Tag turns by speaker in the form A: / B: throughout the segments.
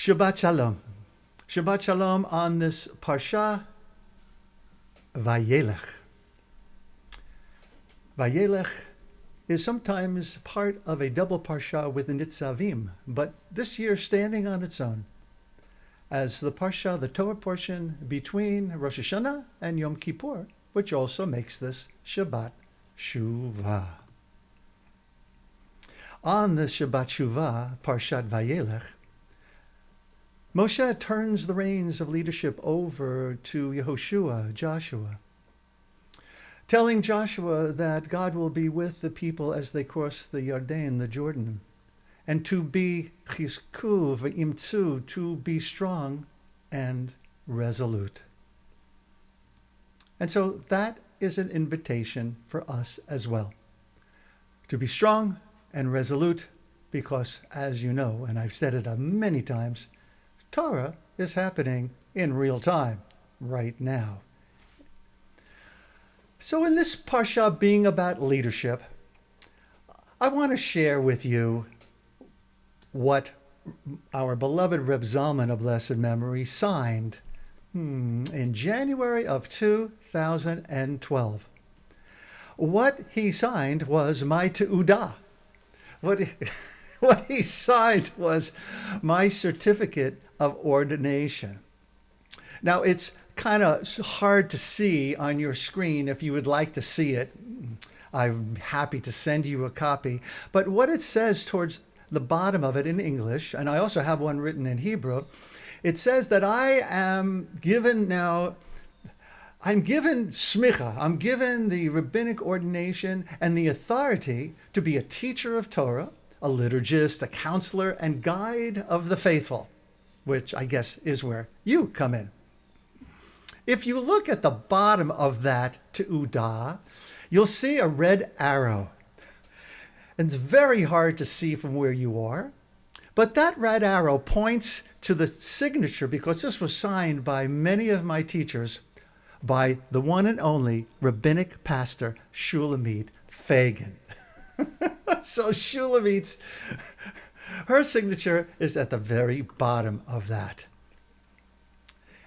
A: Shabbat Shalom. Shabbat Shalom on this Parsha, VaYelech. VaYelech is sometimes part of a double Parsha with the Nitzavim, but this year standing on its own as the Parsha, the Torah portion between Rosh Hashanah and Yom Kippur, which also makes this Shabbat Shuvah. On the Shabbat Shuvah, Parshat VaYelech, Moshe turns the reins of leadership over to Yehoshua, Joshua, telling Joshua that God will be with the people as they cross the Yarden, the Jordan, and to be chizku v'imtzu, to be strong and resolute. And so that is an invitation for us as well, to be strong and resolute, because as you know, and I've said it many times, Torah is happening in real time, right now. So in this Parsha being about leadership, I want to share with you what our beloved Reb Zalman of blessed memory signed in January of 2012. What he signed was my te'udah. What he signed was my certificate of ordination. Now, it's kind of hard to see on your screen. If you would like to see it, I'm happy to send you a copy. But what it says towards the bottom of it in English, and I also have one written in Hebrew, it says that I'm given smicha, I'm given the rabbinic ordination and the authority to be a teacher of Torah, a liturgist, a counselor, and guide of the faithful, which I guess is where you come in. If you look at the bottom of that te'udah, you'll see a red arrow. And it's very hard to see from where you are, but that red arrow points to the signature, because this was signed by many of my teachers, by the one and only rabbinic pastor Shulamit Fagan. So Shulamit's, her signature is at the very bottom of that.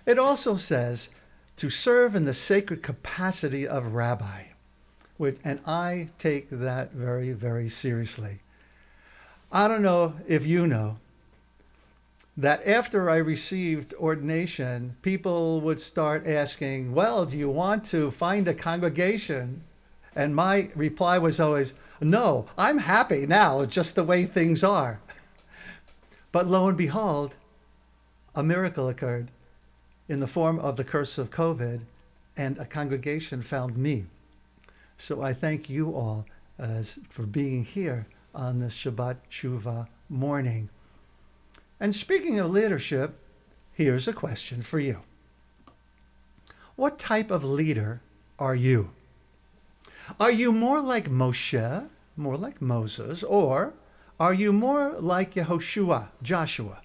A: It also says to serve in the sacred capacity of rabbi, and I take that very, very seriously. I don't know if you know that after I received ordination, people would start asking, well, do you want to find a congregation? And my reply was always, no, I'm happy now, just the way things are. But lo and behold, a miracle occurred in the form of the curse of COVID, and a congregation found me. So I thank you all for being here on this Shabbat Shuvah morning. And speaking of leadership, here's a question for you. What type of leader are you? Are you more like Moshe, more like Moses, or are you more like Yehoshua, Joshua?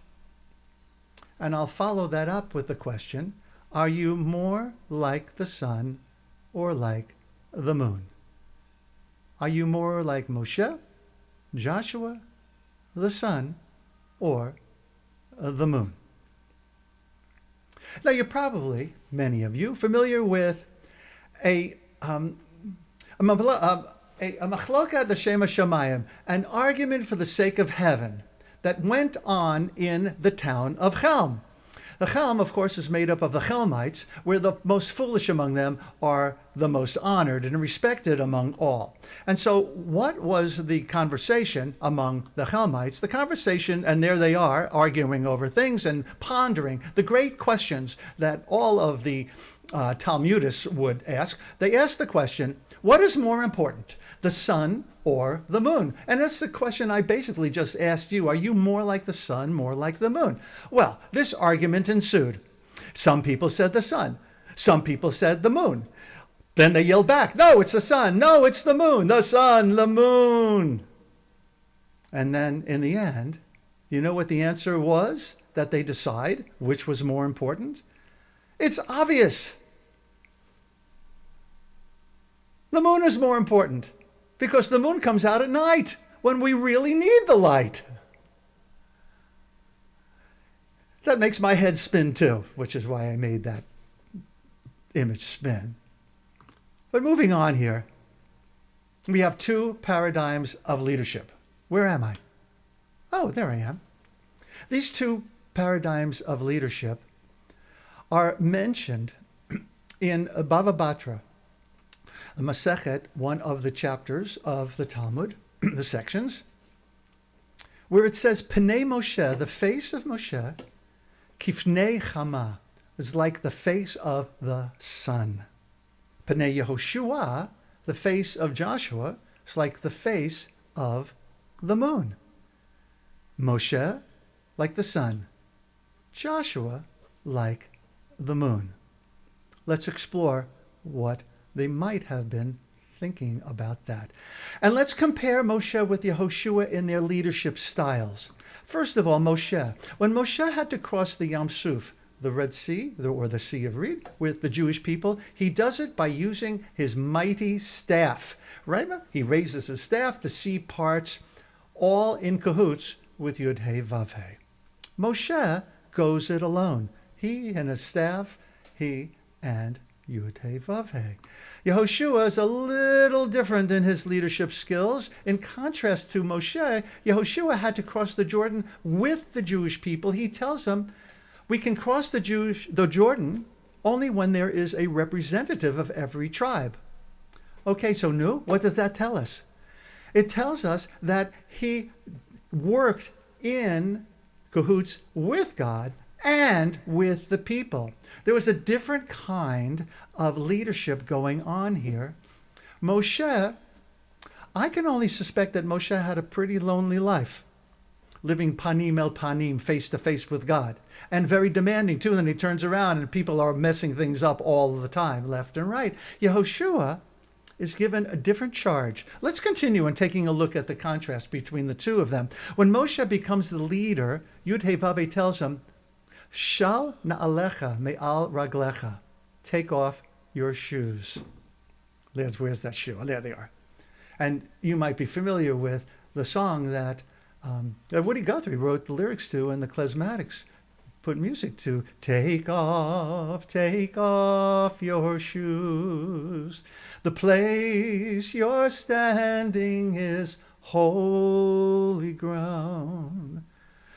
A: And I'll follow that up with the question, are you more like the sun or like the moon? Are you more like Moshe, Joshua, the sun, or the moon? Now, you're probably, many of you, familiar with a machloka d'shem hashamayim, an argument for the sake of heaven that went on in the town of Chelm. The Chelm, of course, is made up of the Chelmites, where the most foolish among them are the most honored and respected among all. And so what was the conversation among the Chelmites? The conversation, and there they are, arguing over things and pondering the great questions that all of the Talmudists would ask. They asked the question, what is more important, the sun or the moon? And that's the question I basically just asked you. Are you more like the sun, more like the moon? Well, this argument ensued. Some people said the sun. Some people said the moon. Then they yelled back, no, it's the sun. No, it's the moon. The sun, the moon. And then in the end, you know what the answer was that they decide which was more important? It's obvious. The moon is more important because the moon comes out at night when we really need the light. That makes my head spin too, which is why I made that image spin. But moving on here, we have two paradigms of leadership. Where am I? Oh, there I am. These two paradigms of leadership are mentioned in Bava Batra, the Masechet, one of the chapters of the Talmud, the sections, where it says, Pnei Moshe, the face of Moshe, Kifnei Chama, is like the face of the sun. Pnei Yehoshua, the face of Joshua, is like the face of the moon. Moshe, like the sun. Joshua, like the moon. Let's explore what they might have been thinking about that. And let's compare Moshe with Yehoshua in their leadership styles. First of all, Moshe. When Moshe had to cross the Yam Suf, the Red Sea, or the Sea of Reed, with the Jewish people, he does it by using his mighty staff. Right? He raises his staff, the sea parts, all in cahoots with Yud-Heh Vav-Heh. Moshe goes it alone. He and his staff, he and Yud-Heh Vav-Heh. Yehoshua is a little different in his leadership skills. In contrast to Moshe, Yehoshua had to cross the Jordan with the Jewish people. He tells them, we can cross the Jordan only when there is a representative of every tribe. Okay, so Nu, what does that tell us? It tells us that he worked in cahoots with God and with the people. There was a different kind of leadership going on here. Moshe, I can only suspect that Moshe had a pretty lonely life, living panim el panim, face to face with God, and very demanding too. And then he turns around and people are messing things up all the time, left and right. Yehoshua is given a different charge. Let's continue in taking a look at the contrast between the two of them. When Moshe becomes the leader, Yud-Heh Vav-Heh tells him, Shal na'alecha me'al raglecha. Take off your shoes. Where's that shoe? Oh, there they are. And you might be familiar with the song that Woody Guthrie wrote the lyrics to, and the Klezmatics put music to. Take off your shoes. The place you're standing is holy ground.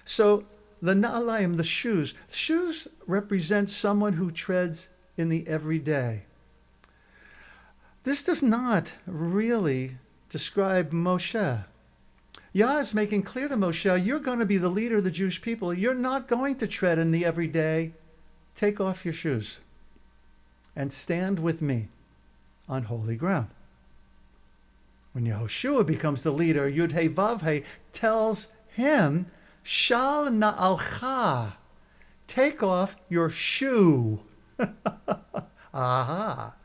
A: So the na'alayim, the shoes represent someone who treads in the everyday. This does not really describe Moshe. Yah is making clear to Moshe, you're going to be the leader of the Jewish people. You're not going to tread in the everyday. Take off your shoes and stand with me on holy ground. When Yehoshua becomes the leader, Yud-Heh Vav-Heh tells him, Shal na'alcha, take off your shoe. Aha.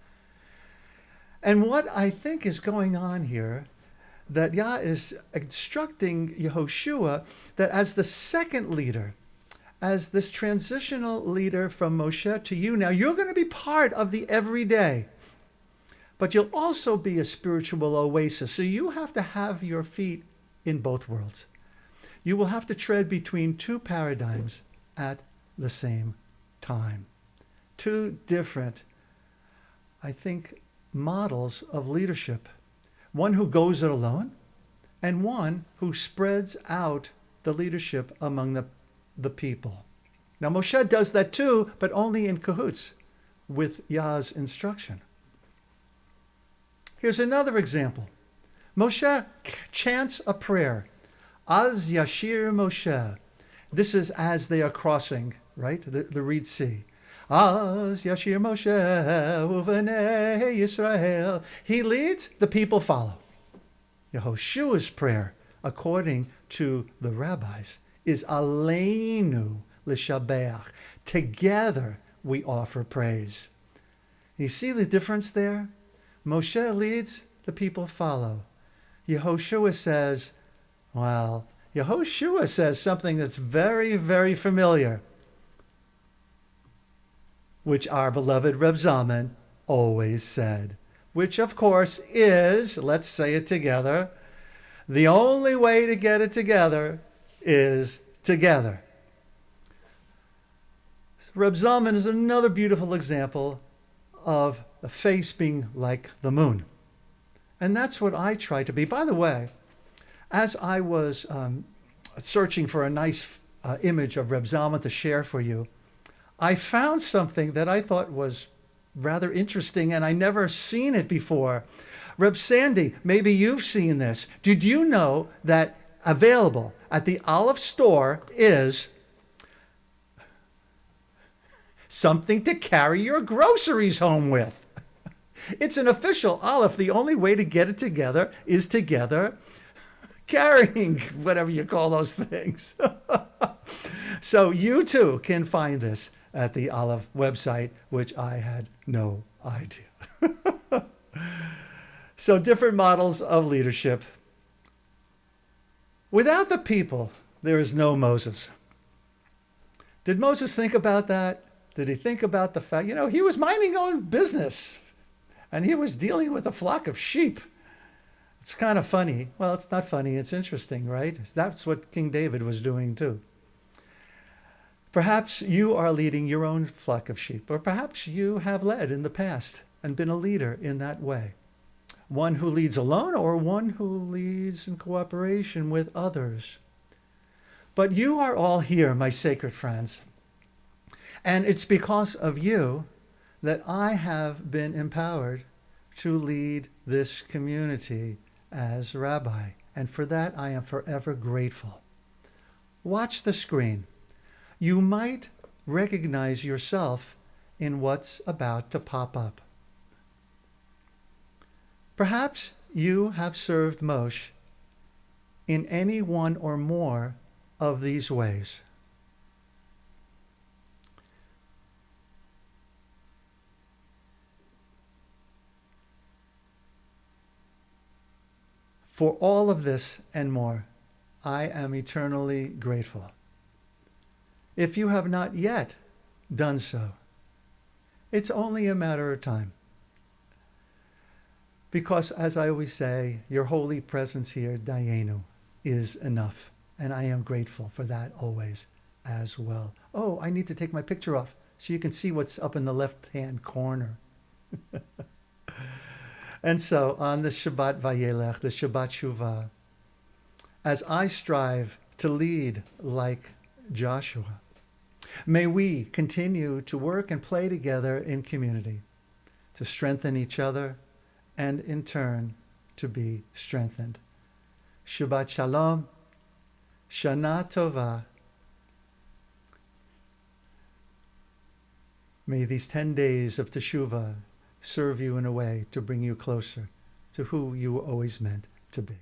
A: And what I think is going on here, that Yah is instructing Yehoshua that as the second leader, as this transitional leader from Moshe to you now, you're going to be part of the everyday, but you'll also be a spiritual oasis. So you have to have your feet in both worlds. You will have to tread between two paradigms at the same time. Two different, I think, models of leadership. One who goes it alone, and one who spreads out the leadership among the people. Now Moshe does that too, but only in cahoots with Yah's instruction. Here's another example. Moshe chants a prayer. Az Yashir Moshe. This is as they are crossing, right, the Reed Sea. Az Yashir Moshe uvenei Yisrael. He leads, the people follow. Yehoshua's prayer, according to the rabbis, is Aleinu l'shabeach. Together we offer praise. You see the difference there? Moshe leads, the people follow. Yehoshua says, well, Yehoshua says something that's very, very familiar, which our beloved Reb Zalman always said, which of course is, let's say it together, the only way to get it together is together. Reb Zalman is another beautiful example of a face being like the moon. And that's what I try to be. By the way, as I was searching for a nice image of Reb Zalman to share for you, I found something that I thought was rather interesting, and I never seen it before. Reb Sandy, maybe you've seen this. Did you know that available at the Olive store is something to carry your groceries home with? It's an official Olive. The only way to get it together is together carrying whatever you call those things. So you too can find this at the Olive website, which I had no idea. So different models of leadership. Without the people, there is no Moses. Did Moses think about that? Did he think about the fact, he was minding his own business and he was dealing with a flock of sheep? It's kind of funny. Well, it's not funny. It's interesting, right? That's what King David was doing too. Perhaps you are leading your own flock of sheep, or perhaps you have led in the past and been a leader in that way. One who leads alone or one who leads in cooperation with others. But you are all here, my sacred friends. And it's because of you that I have been empowered to lead this community as rabbi. And for that, I am forever grateful. Watch the screen. You might recognize yourself in what's about to pop up. Perhaps you have served Moshe in any one or more of these ways. For all of this and more, I am eternally grateful. If you have not yet done so, it's only a matter of time. Because, as I always say, your holy presence here, Dayenu, is enough. And I am grateful for that always as well. Oh, I need to take my picture off so you can see what's up in the left-hand corner. And so, on the Shabbat VaYelech, the Shabbat Shuvah, as I strive to lead like Joshua, may we continue to work and play together in community, to strengthen each other, and in turn, to be strengthened. Shabbat Shalom, Shana Tova. May these 10 days of Teshuvah serve you in a way to bring you closer to who you were always meant to be.